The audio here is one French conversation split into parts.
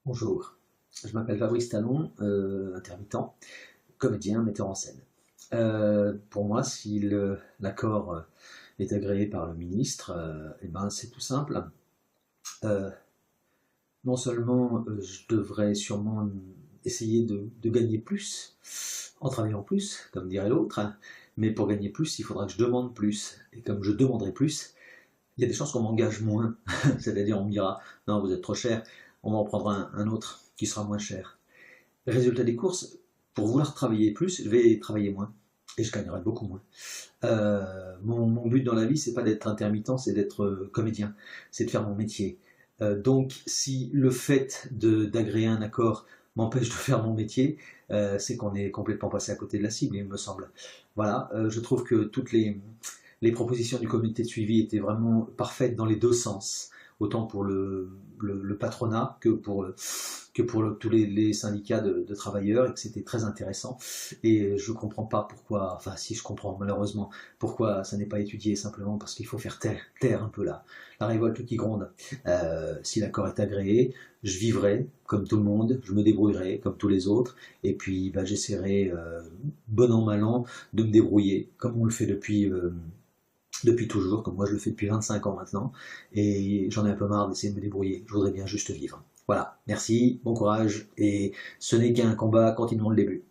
Bonjour, je m'appelle Fabrice Talon, intermittent, comédien, metteur en scène. Pour moi, si l'accord est agréé par le ministre, eh ben, c'est tout simple. Euh, non seulement je devrais sûrement essayer de gagner plus, en travaillant plus, comme dirait l'autre, hein, mais pour gagner plus, il faudra que je demande plus. Et comme je demanderai plus, il y a des chances qu'on m'engage moins. C'est-à-dire on me dira, non, vous êtes trop cher, on va en prendre un autre qui sera moins cher. Résultat des courses, pour vouloir travailler plus, je vais travailler moins. Et je gagnerai beaucoup moins. Mon but dans la vie, c'est pas d'être intermittent, c'est d'être comédien. C'est de faire mon métier. Donc, si le fait d'agréer un accord m'empêche de faire mon métier, c'est qu'on est complètement passé à côté de la cible, il me semble. Voilà, je trouve que toutes les propositions du comité de suivi étaient vraiment parfaites dans les deux sens, autant pour le patronat que pour tous les syndicats de travailleurs, et que c'était très intéressant. Et je ne comprends pas pourquoi, enfin si je comprends malheureusement, pourquoi ça n'est pas étudié, simplement parce qu'il faut faire taire un peu la révolte qui gronde. Si l'accord est agréé, je vivrai comme tout le monde, je me débrouillerai comme tous les autres, et puis j'essaierai, bon an mal an, de me débrouiller, comme on le fait depuis toujours, comme moi je le fais depuis 25 ans maintenant, et j'en ai un peu marre d'essayer de me débrouiller, je voudrais bien juste vivre. Voilà, merci, bon courage, et ce n'est qu'un combat, continuons le début.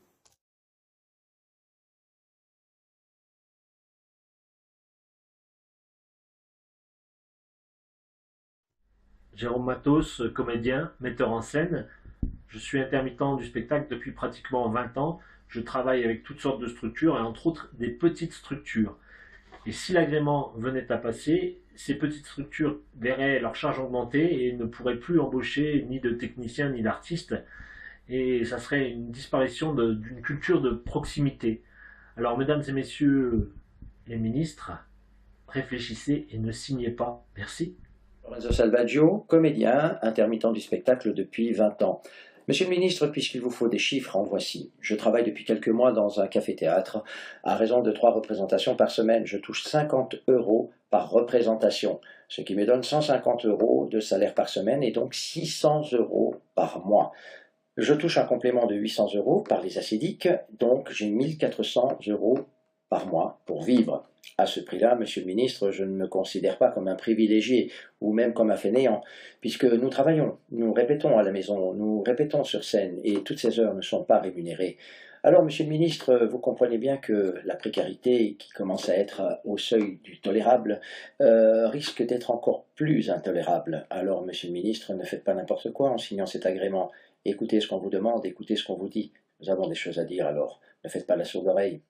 Jérôme Matos, comédien, metteur en scène. Je suis intermittent du spectacle depuis pratiquement 20 ans. Je travaille avec toutes sortes de structures et entre autres des petites structures. Et si l'agrément venait à passer, ces petites structures verraient leur charge augmenter et ne pourraient plus embaucher ni de techniciens ni d'artistes. Et ça serait une disparition d'une culture de proximité. Alors, mesdames et messieurs les ministres, réfléchissez et ne signez pas. Merci. Lorenzo Salvaggio, comédien, intermittent du spectacle depuis 20 ans. Monsieur le ministre, puisqu'il vous faut des chiffres, en voici. Je travaille depuis quelques mois dans un café-théâtre. À raison de 3 représentations par semaine, je touche 50 € par représentation, ce qui me donne 150 € de salaire par semaine et donc 600 € par mois. Je touche un complément de 800 € par les acédiques, donc j'ai 1400 € par mois pour vivre. À ce prix-là, monsieur le ministre, je ne me considère pas comme un privilégié ou même comme un fainéant, puisque nous travaillons, nous répétons à la maison, nous répétons sur scène et toutes ces heures ne sont pas rémunérées. Alors, monsieur le ministre, vous comprenez bien que la précarité, qui commence à être au seuil du tolérable, risque d'être encore plus intolérable. Alors, monsieur le ministre, ne faites pas n'importe quoi en signant cet agrément. Écoutez ce qu'on vous demande, écoutez ce qu'on vous dit. Nous avons des choses à dire, alors ne faites pas la sourde oreille.